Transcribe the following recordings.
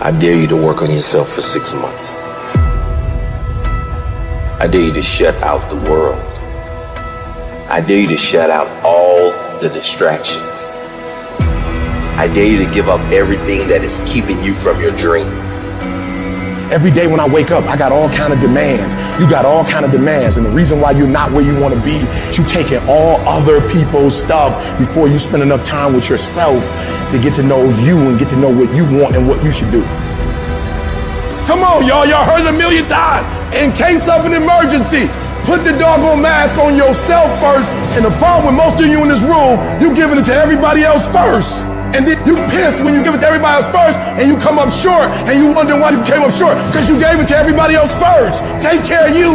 I dare you to work on yourself for 6 months. I dare you to shut out the world. I dare you to shut out all the distractions. I dare you to give up everything that is keeping you from your dream. Every day when I wake up, I got all kind of demands. You got all kind of demands. And the reason why you're not where you want to be is you taking all other people's stuff before you spend enough time with yourself to get to know you and get to know what you want and what you should do. Come on, y'all. Y'all heard it a million times. In case of an emergency, put the doggone mask on yourself first. And the problem with most of you in this room, you giving it to everybody else first. And then you pissed when you give it to everybody else first and you come up short and you wonder why you came up short because you gave it to everybody else first. Take care of you.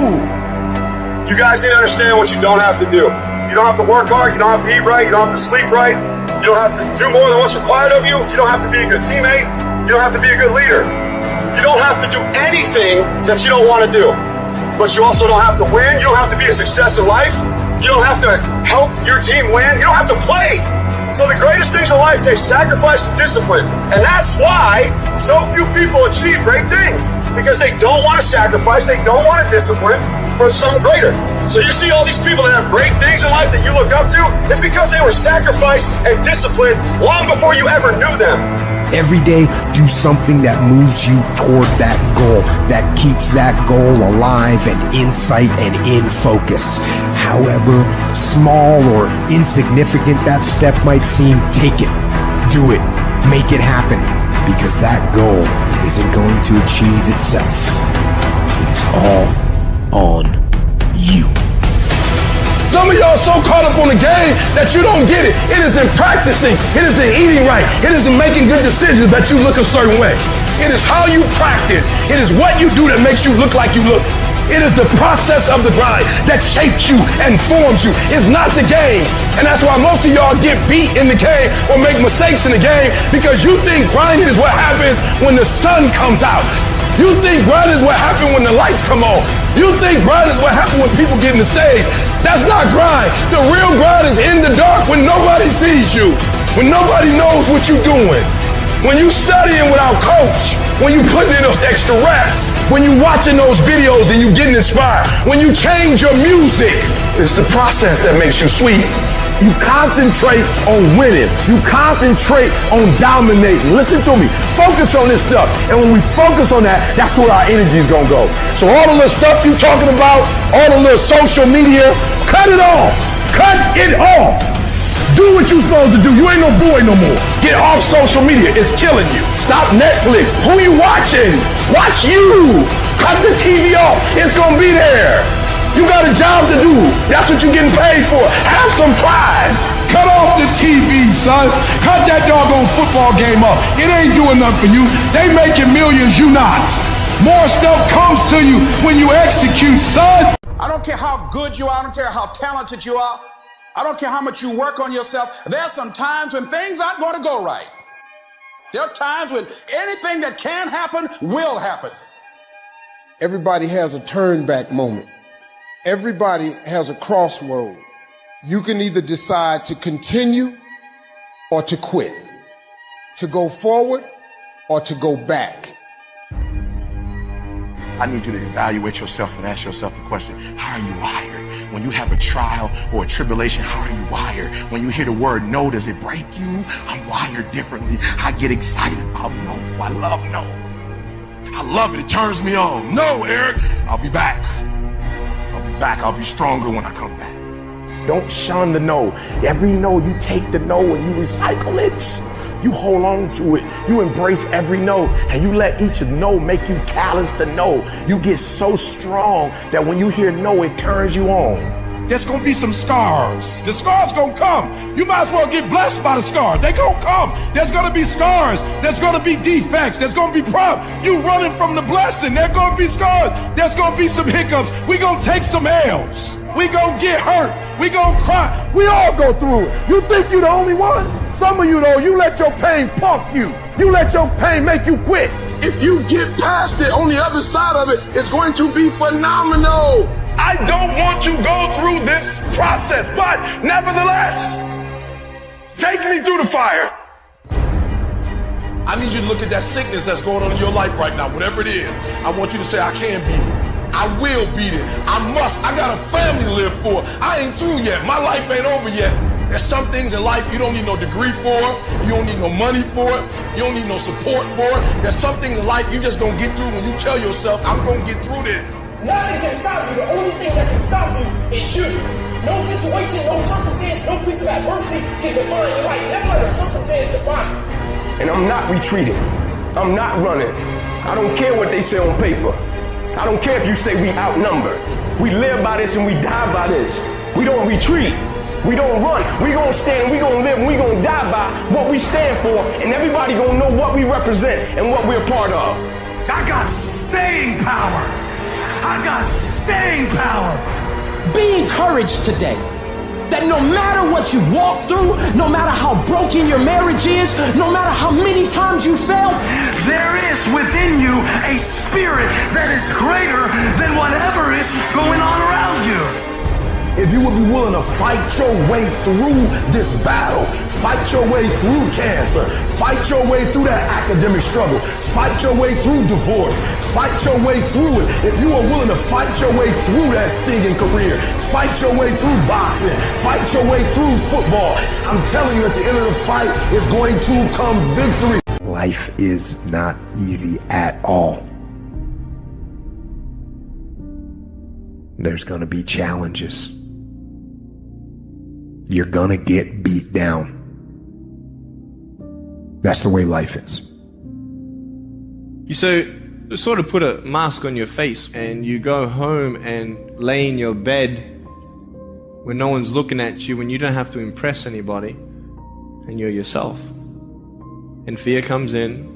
You guys need to understand what you don't have to do. You don't have to work hard. You don't have to eat right. You don't have to sleep right. You don't have to do more than what's required of you. You don't have to be a good teammate. You don't have to be a good leader. You don't have to do anything that you don't want to do. But you also don't have to win. You don't have to be a success in life. You don't have to help your team win. You don't have to play. So the greatest things in life take sacrifice and discipline. And that's why so few people achieve great things. Because they don't want to sacrifice, they don't want to discipline for something greater. So you see all these people that have great things in life that you look up to, it's because they were sacrificed and disciplined long before you ever knew them. Every day, do something that moves you toward that goal, that keeps that goal alive and in sight and in focus. However small or insignificant that step might seem, take it, do it, make it happen, because that goal isn't going to achieve itself. It's all on you. Some of y'all so caught up on the game that you don't get it. It is in practicing. It is in eating right. It is in making good decisions that you look a certain way. It is how you practice. It is what you do that makes you look like you look. It is the process of the grind that shapes you and forms you. It's not the game. And that's why most of y'all get beat in the game or make mistakes in the game because you think grinding is what happens when the sun comes out. You think grinding is what happens when the lights come on. You think grinding is what happens when people get in the stage. That's not grind. The real grind is in the dark when nobody sees you, when nobody knows what you're doing. When you studying without coach, when you putting in those extra reps, when you watching those videos and you getting inspired, when you change your music, it's the process that makes you sweet. You concentrate on winning. You concentrate on dominating. Listen to me. Focus on this stuff. And when we focus on that, that's where our energy is going to go. So all the little stuff you talking about, all the little social media, cut it off. Cut it off. Do what you're supposed to do. You ain't no boy no more. Get off social media. It's killing you. Stop Netflix. Who you watching? Watch you. Cut the TV off. It's going to be there. You got a job to do. That's what you're getting paid for. Have some pride. Cut off the TV, son. Cut that doggone football game off. It ain't doing nothing for you. They making millions, you not. More stuff comes to you when you execute, son. I don't care how good you are. I don't care how talented you are. I don't care how much you work on yourself. There are some times when things aren't going to go right. There are times when anything that can happen will happen. Everybody has a turn back moment. Everybody has a crossroad. You can either decide to continue or to quit, to go forward or to go back. I need you to evaluate yourself and ask yourself the question, how are you wired? When you have a trial or a tribulation, how are you wired? When you hear the word no, does it break you? I'm wired differently. I get excited about no. I love no. I love it. It turns me on. No, Eric, I'll be back. I'll be stronger when I come back. Don't shun the no. Every no, you take the no and you recycle it. You hold on to it. You embrace every no and you let each no make you callous to no. You get so strong that when you hear no, it turns you on. There's going to be some scars. The scars going to come. You might as well get blessed by the scars. They going to come. There's going to be scars. There's going to be defects. There's going to be problems. You running from the blessing. There's going to be scars. There's going to be some hiccups. We going to take some L's. We going to get hurt. We going to cry. We all go through it. You think you're the only one? Some of you, though, you let your pain pump you. You let your pain make you quit. If you get past it, on the other side of it, it's going to be phenomenal. I don't want you to go through this process, but nevertheless, take me through the fire. I need you to look at that sickness that's going on in your life right now, whatever it is. I want you to say, I can beat it. I will beat it. I must. I got a family to live for. I ain't through yet. My life ain't over yet. There's some things in life you don't need no degree for. You don't need no money for it. You don't need no support for it. There's some things in life you just gonna get through when you tell yourself, I'm gonna get through this. Nothing can stop you. The only thing that can stop you is you. No situation, no circumstance, no piece of adversity can define your life. Never let a circumstance define you. And I'm not retreating. I'm not running. I don't care what they say on paper. I don't care if you say we outnumbered. We live by this and we die by this. We don't retreat. We don't run. We gonna stand, we gonna live, and we gonna die by what we stand for, and everybody gonna know what we represent and what we're part of. I got staying power. I got staying power. Be encouraged today that no matter what you walk through, no matter how broken your marriage is, no matter how many times you fail, there is within you a spirit that is greater than whatever is going on around you. If you would be willing to fight your way through this battle, fight your way through cancer, fight your way through that academic struggle, fight your way through divorce, fight your way through it. If you are willing to fight your way through that singing career, fight your way through boxing, fight your way through football, I'm telling you at the end of the fight is going to come victory. Life is not easy at all. There's gonna be challenges. You're gonna get beat down. That's the way life is. You sort of put a mask on your face and you go home and lay in your bed when no one's looking at you, when you don't have to impress anybody, and you're yourself. And fear comes in.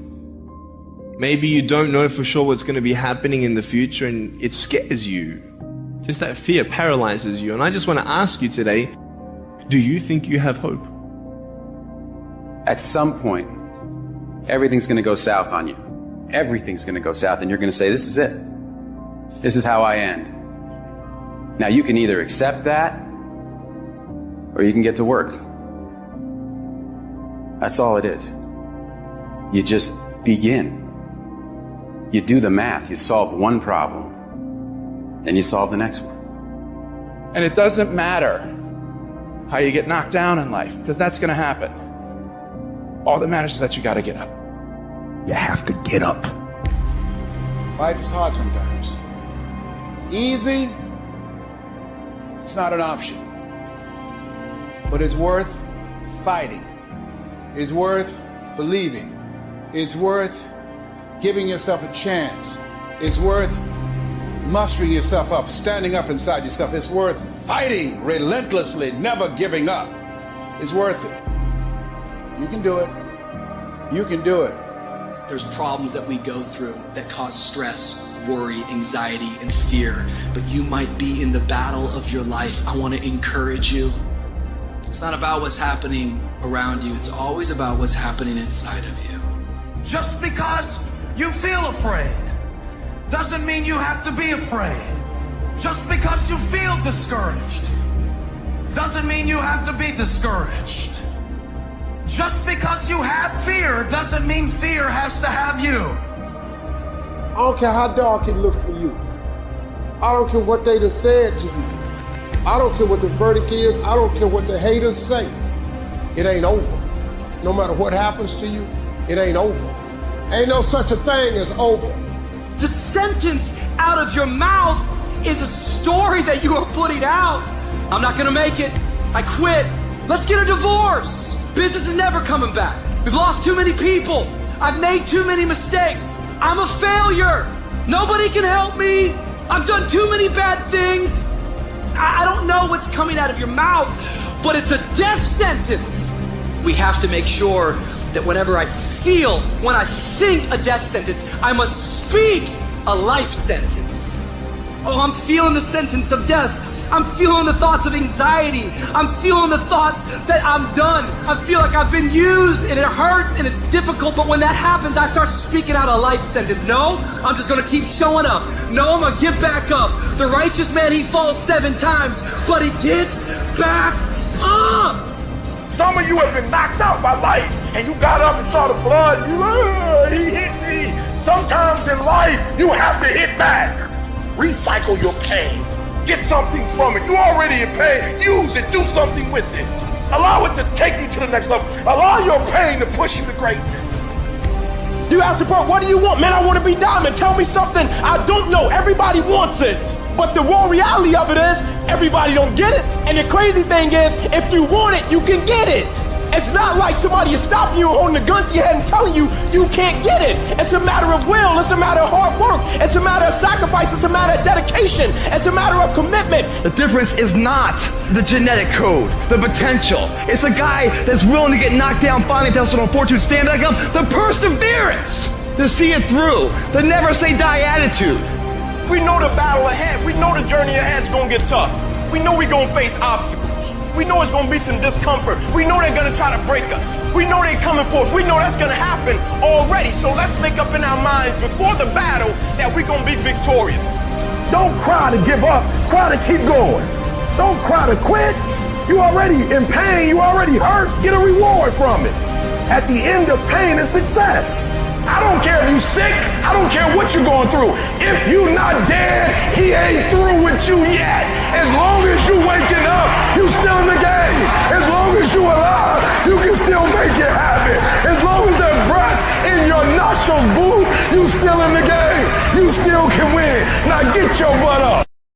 Maybe you don't know for sure what's going to be happening in the future and it scares you. Just that fear paralyzes you. And I just want to ask you today, do you think you have hope? At some point, everything's going to go south on you. Everything's going to go south and you're going to say, this is it. This is how I end. Now you can either accept that or you can get to work. That's all it is. You just begin. You do the math. You solve one problem. Then you solve the next one. And it doesn't matter how you get knocked down in life, because that's going to happen. All that matters is that you got to get up. You have to get up. Life is hard sometimes. Easy, it's not an option. But it's worth fighting. It's worth believing. It's worth giving yourself a chance. It's worth mustering yourself up, standing up inside yourself. It's worth fighting relentlessly, never giving up. It's worth it. You can do it. You can do it. There's problems that we go through that cause stress, worry, anxiety, and fear. But you might be in the battle of your life. I want to encourage you. It's not about what's happening around you. It's always about what's happening inside of you. Just because you feel afraid doesn't mean you have to be afraid. Just because you feel discouraged doesn't mean you have to be discouraged. Just because you have fear doesn't mean fear has to have you. I don't care how dark it looked for you. I don't care what they done said to you. I don't care what the verdict is. I don't care what the haters say. It ain't over. No matter what happens to you, it ain't over. Ain't no such a thing as over. the sentence out of your mouth is a story that you are putting out. I'm not gonna make it. I quit. Let's get a divorce. Business is never coming back. We've lost too many people. I've made too many mistakes. I'm a failure. Nobody can help me. I've done too many bad things. I don't know what's coming out of your mouth, but it's a death sentence. We have to make sure that whenever I feel, when I think a death sentence, I must speak a life sentence. Oh, I'm feeling the sentence of death. I'm feeling the thoughts of anxiety. I'm feeling the thoughts that I'm done. I feel like I've been used and it hurts and it's difficult, but when that happens, I start speaking out a life sentence. No, I'm just gonna keep showing up. No, I'm gonna get back up. The righteous man, he falls 7 times, but he gets back up. Some of you have been knocked out by life, and you got up and saw the blood. He hit me. Sometimes in life, you have to hit back. Recycle your pain. Get something from it. You already in pain. Use it. Do something with it. Allow it to take you to the next level. Allow your pain to push you to greatness. You ask support, what do you want? Man, I want to be diamond. Tell me something I don't know. Everybody wants it. But the raw reality of it is, everybody don't get it. And the crazy thing is, if you want it, you can get it. It's not like somebody is stopping you, holding the gun to your head and telling you you can't get it. It's a matter of will. It's a matter of hard work. It's a matter of sacrifice. It's a matter of dedication. It's a matter of commitment. The difference is not the genetic code, the potential. It's a guy that's willing to get knocked down, finally tested on fortune, stand back up. The perseverance to see it through. The never say die attitude. We know the battle ahead. We know the journey ahead's gonna get tough. We know we're gonna face obstacles. We know it's gonna be some discomfort. We know they're gonna try to break us. We know they're coming for us. We know that's gonna happen already. So let's make up in our minds before the battle that we're gonna be victorious. Don't cry to give up. Cry to keep going. Don't cry to quit. You already in pain. You already hurt. Get a reward from it. At the end of pain is success. I don't care if you sick. I don't care what you're going through. If you not dead, he ain't through with you yet. As long as you waking up, you still in the game. As long as you alive, you can still make it happen. As long as that breath in your nostrils, boo, you still in the game. You still can win. Now get your butt up.